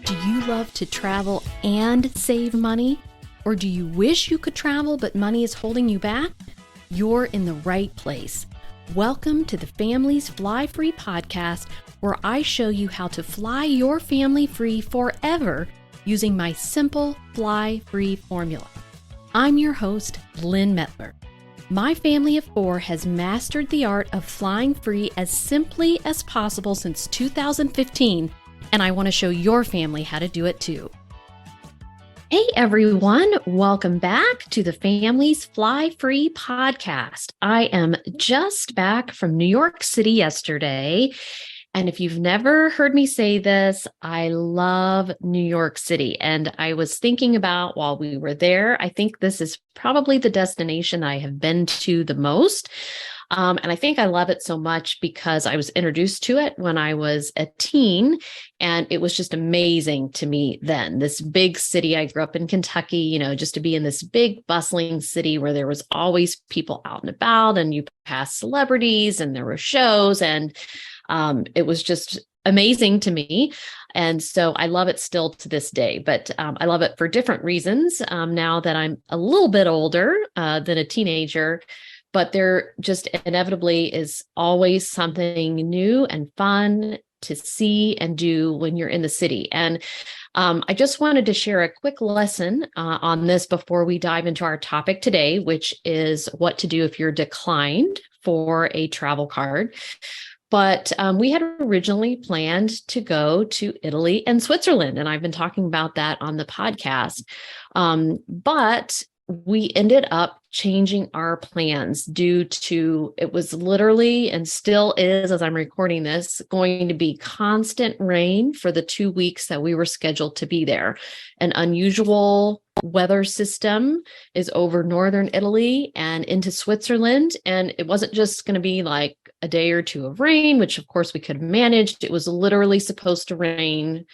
Do you love to travel and save money? Or do you wish you could travel but money is holding you back? You're in the right place. Welcome to the Family's Flyfree podcast, where I show you how to fly your family free forever using my simple fly-free formula. I'm your host, Lynn Mettler. My family of four has mastered the art of flying free as simply as possible since 2015, and I want to show your family how to do it too. Hey everyone, welcome back to the Family's Fly Free podcast. I am just back from New York City yesterday. And if you've never heard me say this, I love New York City. And I was thinking about while we were there, I think this is probably the destination I have been to the most. And I think I love it so much because I was introduced to it when I was a teen, and it was just amazing to me then. This big city, I grew up in Kentucky, just to be in this big bustling city where there was always people out and about, and you passed celebrities and there were shows, and it was just amazing to me. And so I love it still to this day, but I love it for different reasons now that I'm a little bit older than a teenager. But there just inevitably is always something new and fun to see and do when you're in the city. And I just wanted to share a quick lesson on this before we dive into our topic today, which is what to do if you're declined for a travel card. But we had originally planned to go to Italy and Switzerland, and I've been talking about that on the podcast. But we ended up changing our plans due to, it was literally, and still is as I'm recording this, going to be constant rain for the 2 weeks that we were scheduled to be there. An unusual weather system is over northern Italy and into Switzerland. And it wasn't just going to be like a day or two of rain, which of course we could have managed. It was literally supposed to rain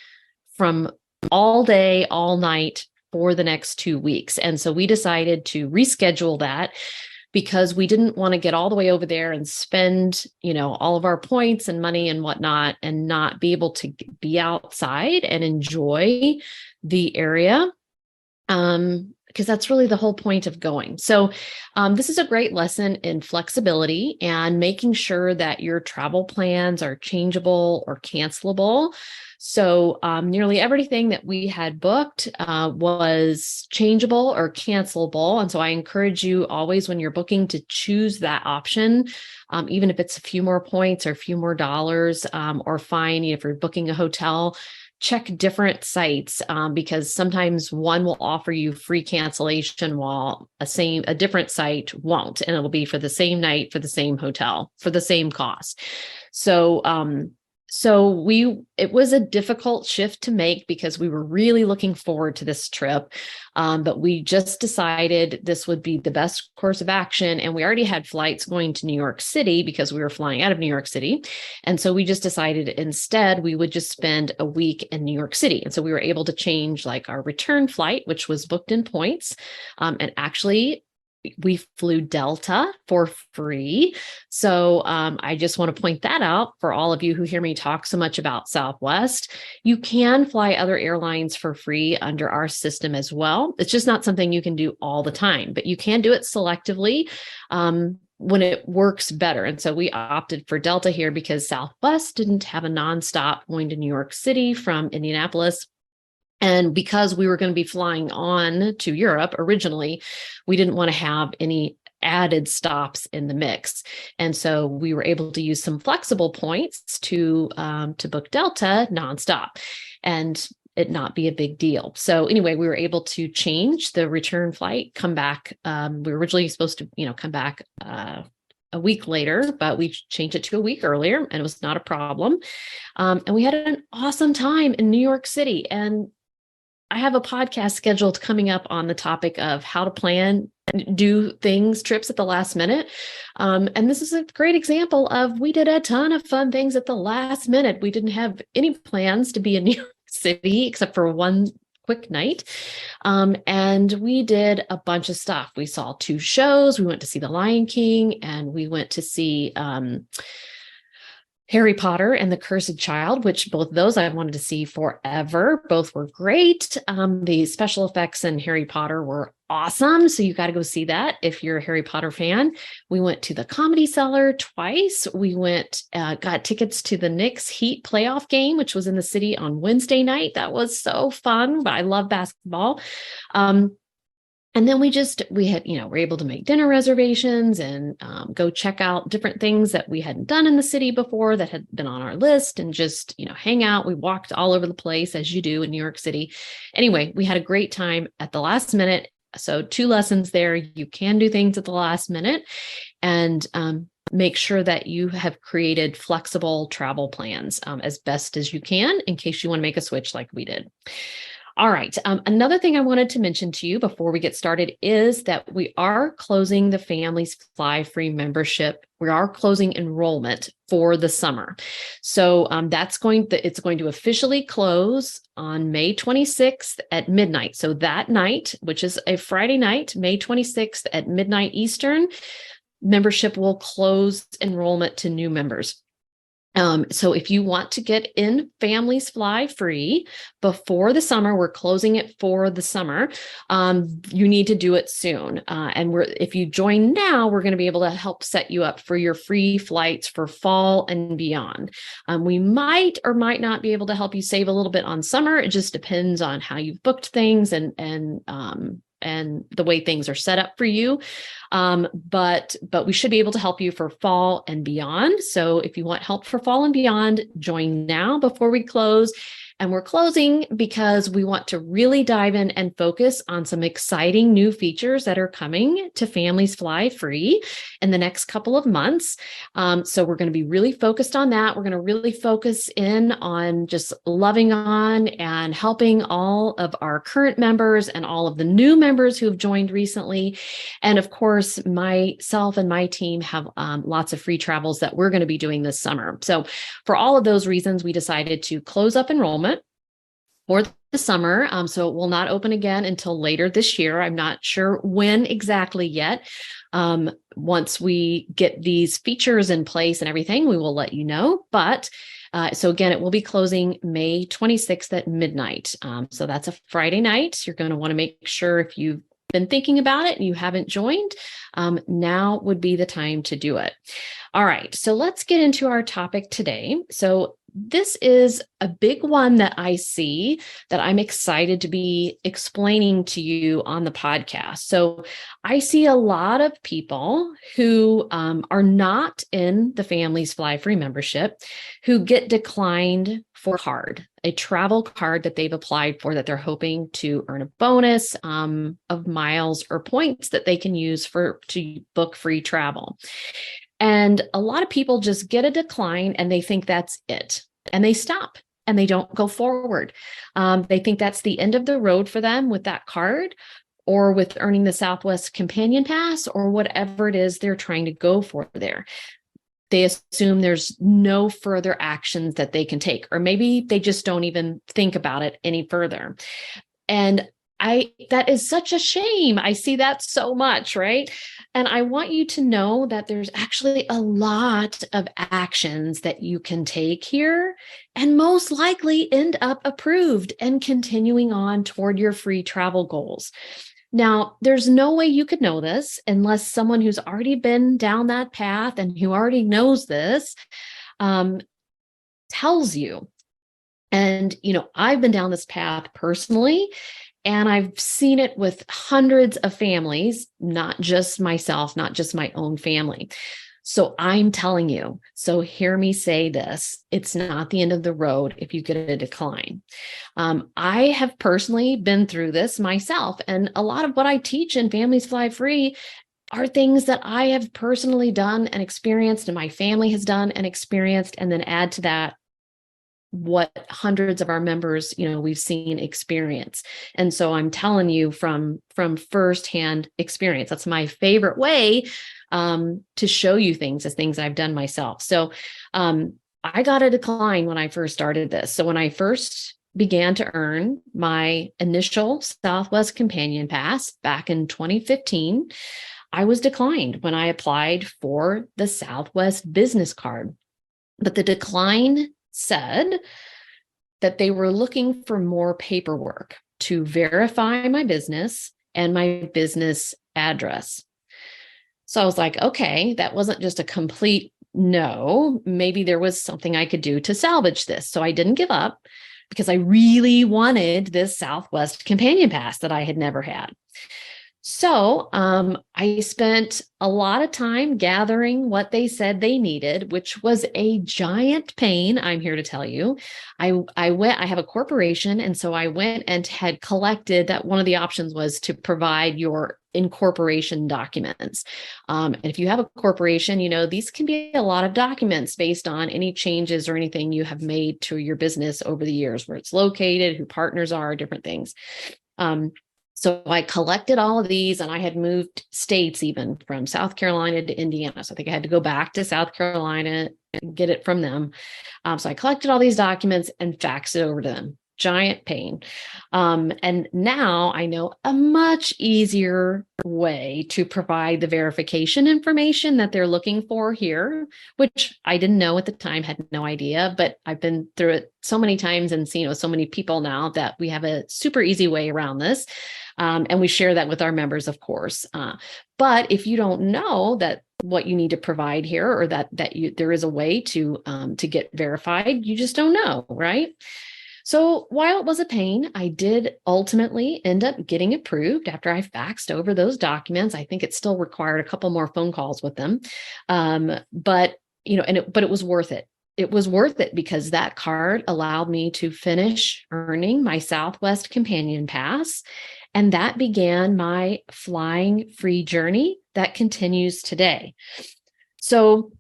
from all day, all night for the next 2 weeks. And so we decided to reschedule that because we didn't want to get all the way over there and spend, all of our points and money and whatnot and not be able to be outside and enjoy the area. Because that's really the whole point of going. So this is a great lesson in flexibility and making sure that your travel plans are changeable or cancelable. So nearly everything that we had booked was changeable or cancelable. And so I encourage you always when you're booking to choose that option, even if it's a few more points or a few more dollars, or fine, if you're booking a hotel, check different sites because sometimes one will offer you free cancellation while a different site won't, and it'll be for the same night, for the same hotel, for the same cost. So it was a difficult shift to make because we were really looking forward to this trip, but we just decided this would be the best course of action. And we already had flights going to New York City because we were flying out of New York City. And so we just decided instead we would just spend a week in New York City. And so we were able to change like our return flight, which was booked in points. And actually, we flew Delta for free. So I just want to point that out for all of you who hear me talk so much about Southwest. You can fly other airlines for free under our system as well. It's just not something you can do all the time, but you can do it selectively when it works better. And so we opted for Delta here because Southwest didn't have a nonstop going to New York City from Indianapolis. And because we were going to be flying on to Europe originally, we didn't want to have any added stops in the mix. And so we were able to use some flexible points to book Delta nonstop and it not be a big deal. So anyway, we were able to change the return flight, come back. We were originally supposed to, come back a week later, but we changed it to a week earlier and it was not a problem. And we had an awesome time in New York City. And I have a podcast scheduled coming up on the topic of how to plan, do trips at the last minute. And this is a great example of we did a ton of fun things at the last minute. We didn't have any plans to be in New York City except for one quick night. And we did a bunch of stuff. We saw 2 shows. We went to see The Lion King and we went to see Harry Potter and the Cursed Child, which both of those I wanted to see forever. Both were great. The special effects in Harry Potter were awesome. So you got to go see that if you're a Harry Potter fan. We went to the Comedy Cellar twice. We got tickets to the Knicks Heat playoff game, which was in the city on Wednesday night. That was so fun, but I love basketball. And then we're able to make dinner reservations and go check out different things that we hadn't done in the city before that had been on our list and just, hang out. We walked all over the place as you do in New York City. Anyway, we had a great time at the last minute. So 2 lessons there. You can do things at the last minute and make sure that you have created flexible travel plans as best as you can in case you want to make a switch like we did. All right. Another thing I wanted to mention to you before we get started is that we are closing the Families Flyfree membership. We are closing enrollment for the summer. So it's going to officially close on May 26th at midnight. So that night, which is a Friday night, May 26th at midnight Eastern, membership will close enrollment to new members. So if you want to get in Families Flyfree before the summer, we're closing it for the summer. You need to do it soon. If you join now, we're going to be able to help set you up for your free flights for fall and beyond. We might or might not be able to help you save a little bit on summer. It just depends on how you've booked things and the way things are set up for you. But we should be able to help you for fall and beyond. So if you want help for fall and beyond, join now before we close. And we're closing because we want to really dive in and focus on some exciting new features that are coming to Families Flyfree in the next couple of months. So we're going to be really focused on that. We're going to really focus in on just loving on and helping all of our current members and all of the new members who have joined recently. And of course, myself and my team have lots of free travels that we're going to be doing this summer. So for all of those reasons, we decided to close up enrollment for the summer. So it will not open again until later this year. I'm not sure when exactly yet. Once we get these features in place and everything, we will let you know. But so again, it will be closing May 26th at midnight. So that's a Friday night. You're going to want to make sure if you've been thinking about it and you haven't joined, now would be the time to do it. All right, so let's get into our topic today. So this is a big one that I see that I'm excited to be explaining to you on the podcast. So I see a lot of people who are not in the Families Flyfree membership who get declined for a travel card that they've applied for that they're hoping to earn a bonus of miles or points that they can use to book free travel. And a lot of people just get a decline and they think that's it. And they stop and they don't go forward. They think that's the end of the road for them with that card or with earning the Southwest Companion Pass or whatever it is they're trying to go for there. They assume there's no further actions that they can take, or maybe they just don't even think about it any further. And that is such a shame. I see that so much, right? And I want you to know that there's actually a lot of actions that you can take here and most likely end up approved and continuing on toward your free travel goals. Now, there's no way you could know this unless someone who's already been down that path and who already knows this tells you. And, I've been down this path personally, and I've seen it with hundreds of families, not just myself, not just my own family. So I'm telling you, so hear me say this, it's not the end of the road if you get a decline. I have personally been through this myself, and a lot of what I teach in Families Flyfree are things that I have personally done and experienced, and my family has done and experienced, and then add to that what hundreds of our members, we've seen experience. And so I'm telling you from firsthand experience. That's my favorite way to show you things as things I've done myself. So I got a decline when I first started this. So when I first began to earn my initial Southwest Companion Pass back in 2015, I was declined when I applied for the Southwest business card. But the decline said that they were looking for more paperwork to verify my business and my business address. So I was like, okay, that wasn't just a complete no. Maybe there was something I could do to salvage this. So I didn't give up because I really wanted this Southwest Companion Pass that I had never had. So I spent a lot of time gathering what they said they needed, which was a giant pain, I'm here to tell you. I have a corporation, and so I went and had collected that. One of the options was to provide your incorporation documents. And if you have a corporation, these can be a lot of documents based on any changes or anything you have made to your business over the years, where it's located, who partners are, different things. So I collected all of these, and I had moved states even from South Carolina to Indiana. So I think I had to go back to South Carolina and get it from them. So I collected all these documents and faxed it over to them. Giant pain. And now I know a much easier way to provide the verification information that they're looking for here, which I didn't know at the time, had no idea, but I've been through it so many times and seen with so many people now that we have a super easy way around this. And we share that with our members, of course. But if you don't know that what you need to provide here, or that there is a way to get verified, you just don't know, right? So while it was a pain, I did ultimately end up getting approved after I faxed over those documents. I think it still required a couple more phone calls with them. But it was worth it. It was worth it because that card allowed me to finish earning my Southwest Companion Pass. And that began my flying free journey that continues today. So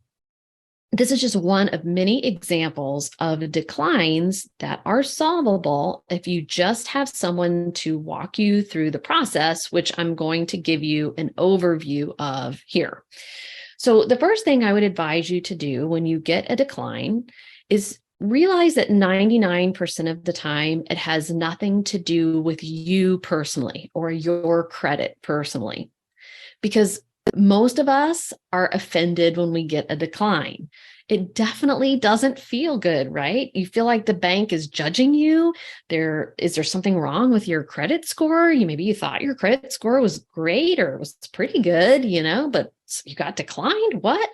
this is just one of many examples of declines that are solvable if you just have someone to walk you through the process, which I'm going to give you an overview of here. So the first thing I would advise you to do when you get a decline is realize that 99% of the time, it has nothing to do with you personally or your credit personally, because most of us are offended when we get a decline. It definitely doesn't feel good, right? You feel like the bank is judging you. Is there something wrong with your credit score? Maybe you thought your credit score was great or was pretty good, but you got declined. What?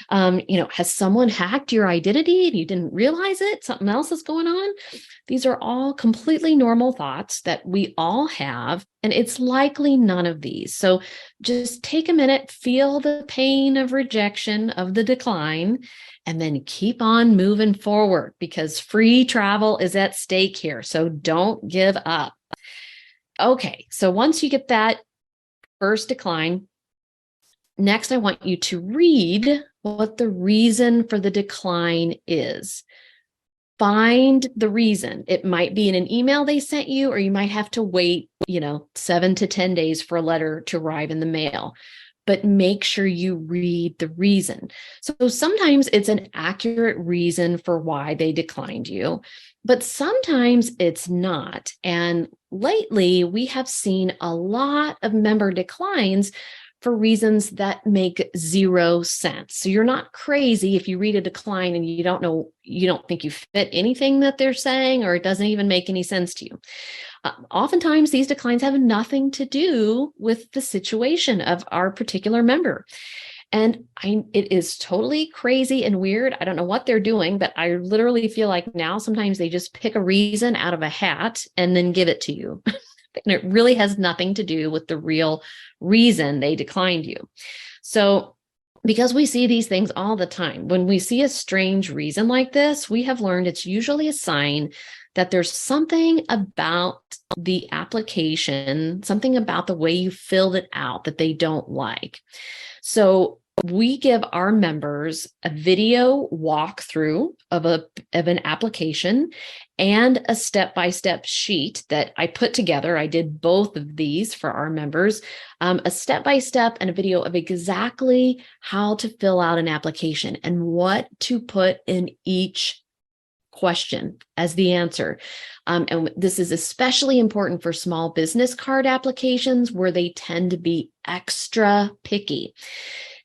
Has someone hacked your identity and you didn't realize it? Something else is going on. These are all completely normal thoughts that we all have, and it's likely none of these. So just take a minute, feel the pain of rejection, of the decline, and then keep on moving forward because free travel is at stake here. So don't give up. Okay, so once you get that first decline, next I want you to read what the reason for the decline is. Find the reason. It might be in an email they sent you, or you might have to wait, 7 to 10 days for a letter to arrive in the mail. But make sure you read the reason. So sometimes it's an accurate reason for why they declined you, but sometimes it's not. And lately, we have seen a lot of member declines for reasons that make zero sense. So you're not crazy if you read a decline and you don't think you fit anything that they're saying, or it doesn't even make any sense to you. Oftentimes, these declines have nothing to do with the situation of our particular member. And it is totally crazy and weird. I don't know what they're doing, but I literally feel like now sometimes they just pick a reason out of a hat and then give it to you. And it really has nothing to do with the real reason they declined you. So because we see these things all the time, when we see a strange reason like this, we have learned it's usually a sign that there's something about the application, something about the way you filled it out that they don't like. So we give our members a video walkthrough of an application and a step-by-step sheet that I put together. I did both of these for our members, a step-by-step and a video of exactly how to fill out an application and what to put in each question as the answer. And this is especially important for small business card applications where they tend to be extra picky.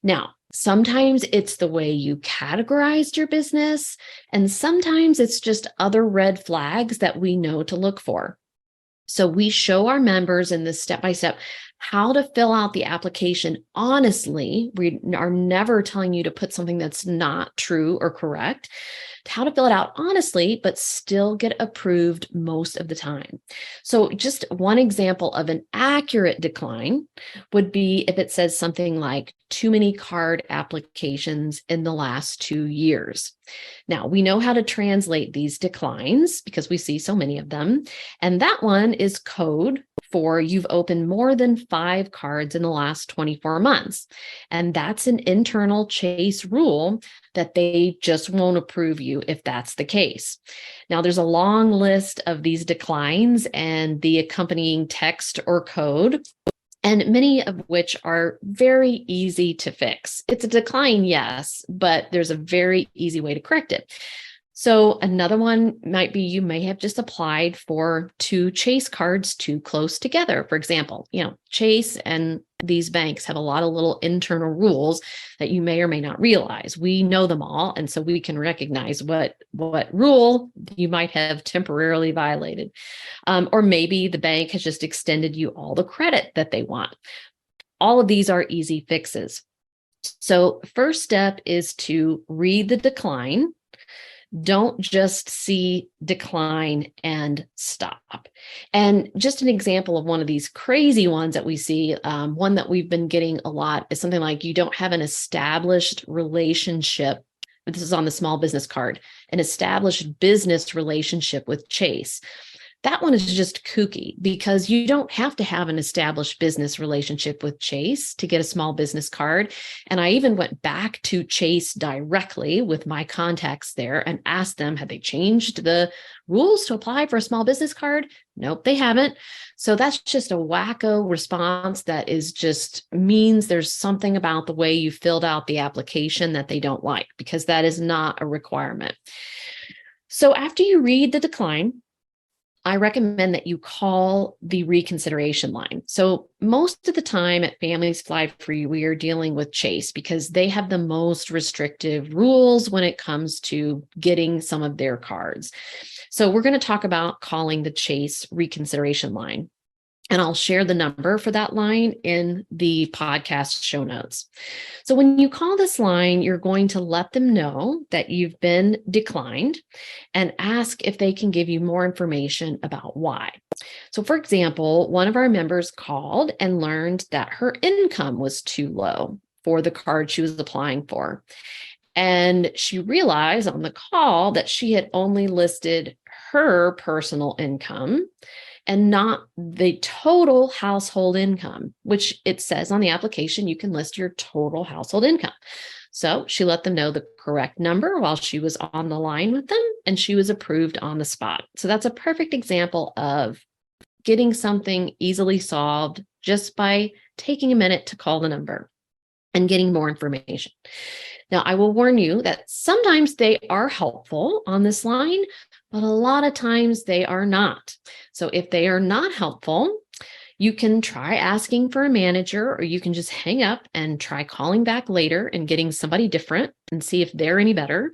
Now, Sometimes it's the way you categorized your business, and sometimes it's just other red flags that we know to look for. So we show our members in this step-by-step how to fill out the application honestly. We are never telling you to put something that's not true or correct. How to fill it out honestly, but still get approved most of the time. So just one example of an accurate decline would be if it says something like too many card applications in the last 2 years. Now, we know how to translate these declines because we see so many of them. And that one is code for you've opened more than 5 cards in the last 24 months. And that's an internal Chase rule that they just won't approve you if that's the case. Now, there's a long list of these declines and the accompanying text or code, and many of which are very easy to fix. It's a decline, yes, but there's a very easy way to correct it. So another one might be you may have just applied for 2 Chase cards too close together. For example, Chase and these banks have a lot of little internal rules that you may or may not realize. We know them all, and so we can recognize what rule you might have temporarily violated. Or maybe the bank has just extended you all the credit that they want. All of these are easy fixes. So first step is to read the decline. Don't just see decline and stop. And just an example of one of these crazy ones that we see, one that we've been getting a lot is something like you don't have an established relationship. This is on the small business card, an established business relationship with Chase. That one is just kooky because you don't have to have an established business relationship with Chase to get a small business card. And I even went back to Chase directly with my contacts there and asked them, have they changed the rules to apply for a small business card? Nope, they haven't. So that's just a wacko response that is just means there's something about the way you filled out the application that they don't like, because that is not a requirement. So after you read the decline, I recommend that you call the reconsideration line. So most of the time at Families Flyfree, we are dealing with Chase because they have the most restrictive rules when it comes to getting some of their cards. So we're going to talk about calling the Chase reconsideration line. And I'll share the number for that line in the podcast show notes. So when you call this line, you're going to let them know that you've been declined and ask if they can give you more information about why. So for example, one of our members called and learned that her income was too low for the card she was applying for. And she realized on the call that she had only listed her personal income and not the total household income, which it says on the application, you can list your total household income. So she let them know the correct number while she was on the line with them, and she was approved on the spot. So that's a perfect example of getting something easily solved just by taking a minute to call the number and getting more information. Now, I will warn you that sometimes they are helpful on this line, but a lot of times they are not. So if they are not helpful, you can try asking for a manager, or you can just hang up and try calling back later and getting somebody different and see if they're any better.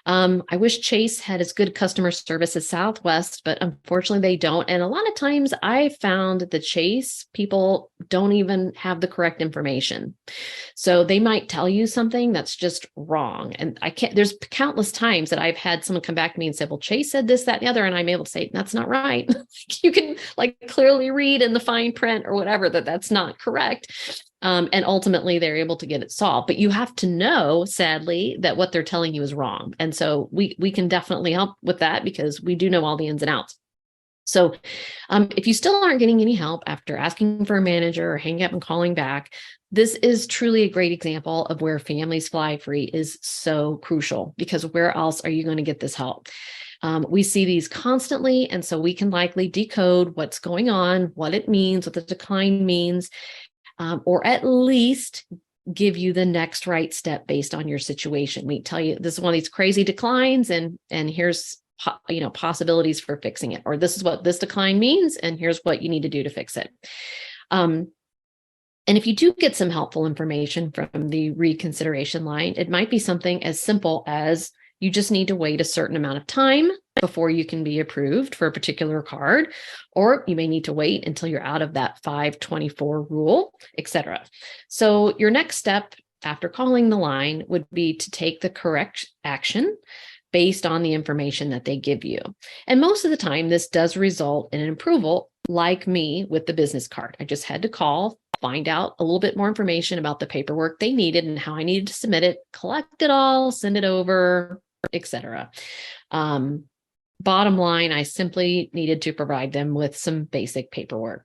I wish Chase had as good customer service as Southwest, but unfortunately they don't. And a lot of times I found the Chase people don't even have the correct information. So they might tell you something that's just wrong. And there's countless times that I've had someone come back to me and say, well, Chase said this, that, and the other. And I'm able to say, that's not right. You can clearly read in the fine print or whatever that that's not correct. And ultimately they're able to get it solved. But you have to know, sadly, that what they're telling you is wrong. And so we can definitely help with that because we do know all the ins and outs. So if you still aren't getting any help after asking for a manager or hanging up and calling back, this is truly a great example of where Families Flyfree is so crucial, because where else are you going to get this help? We see these constantly, and so we can likely decode what's going on, what it means, what the decline means, or at least give you the next right step based on your situation. We tell you this is one of these crazy declines, and here's possibilities for fixing it, or this is what this decline means, and here's what you need to do to fix it. And if you do get some helpful information from the reconsideration line, it might be something as simple as you just need to wait a certain amount of time before you can be approved for a particular card, or you may need to wait until you're out of that 524 rule, etc. So your next step after calling the line would be to take the correct action based on the information that they give you. And most of the time, this does result in an approval, like me with the business card. I just had to call, find out a little bit more information about the paperwork they needed and how I needed to submit it, collect it all, send it over, etc. Bottom line, I simply needed to provide them with some basic paperwork.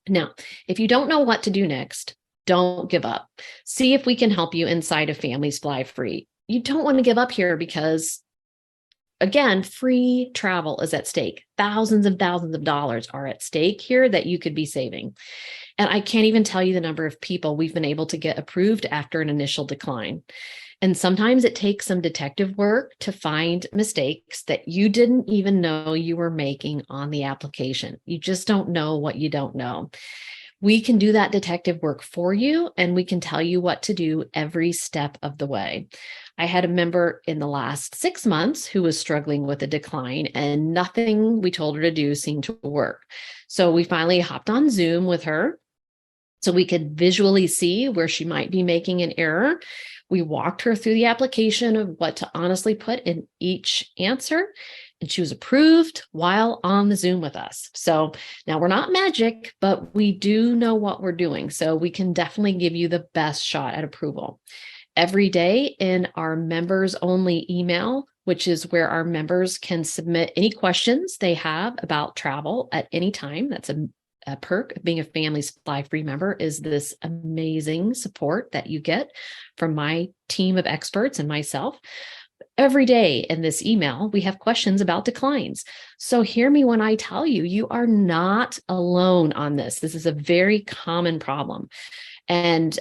Now, if you don't know what to do next, don't give up. See if we can help you inside of Families Fly Free. You don't want to give up here because, again, free travel is at stake. Thousands of dollars are at stake here that you could be saving. And I can't even tell you the number of people we've been able to get approved after an initial decline. And sometimes it takes some detective work to find mistakes that you didn't even know you were making on the application. You just don't know what you don't know. We can do that detective work for you, and we can tell you what to do every step of the way. I had a member in the last 6 months who was struggling with a decline, and nothing we told her to do seemed to work. So we finally hopped on Zoom with her so we could visually see where she might be making an error. We walked her through the application of what to honestly put in each answer, and she was approved while on the Zoom with us. So now we're not magic, but we do know what we're doing. So we can definitely give you the best shot at approval. Every day in our members only email, which is where our members can submit any questions they have about travel at any time. That's a perk of being a Families Fly Free member, is this amazing support that you get from my team of experts and myself. Every day in this email, we have questions about declines. So hear me when I tell you, you are not alone on this. This is a very common problem. And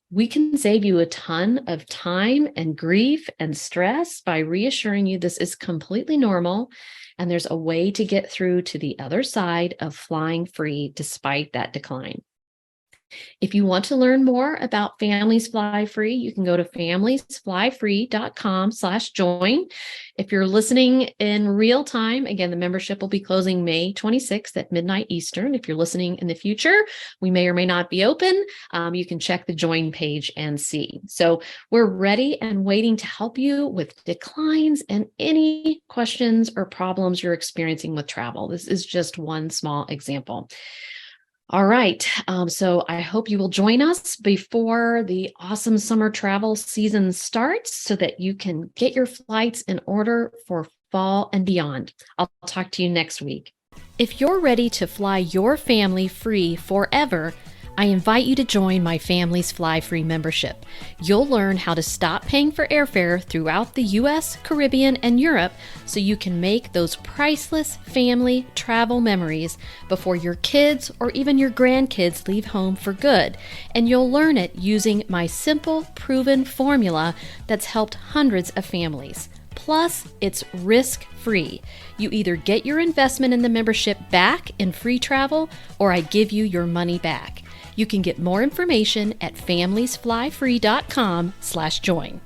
we can save you a ton of time and grief and stress by reassuring you this is completely normal. And there's a way to get through to the other side of flying free despite that decline. If you want to learn more about Families Fly Free, you can go to familiesflyfree.com/join. If you're listening in real time, again, the membership will be closing May 26th at midnight Eastern. If you're listening in the future, we may or may not be open. You can check the join page and see. So we're ready and waiting to help you with declines and any questions or problems you're experiencing with travel. This is just one small example. All right. So I hope you will join us before the awesome summer travel season starts so that you can get your flights in order for fall and beyond. I'll talk to you next week. If you're ready to fly your family free forever, I invite you to join my Families Fly Free membership. You'll learn how to stop paying for airfare throughout the US, Caribbean, and Europe so you can make those priceless family travel memories before your kids or even your grandkids leave home for good. And you'll learn it using my simple, proven formula that's helped hundreds of families. Plus, it's risk-free. You either get your investment in the membership back in free travel, or I give you your money back. You can get more information at familiesflyfree.com/join.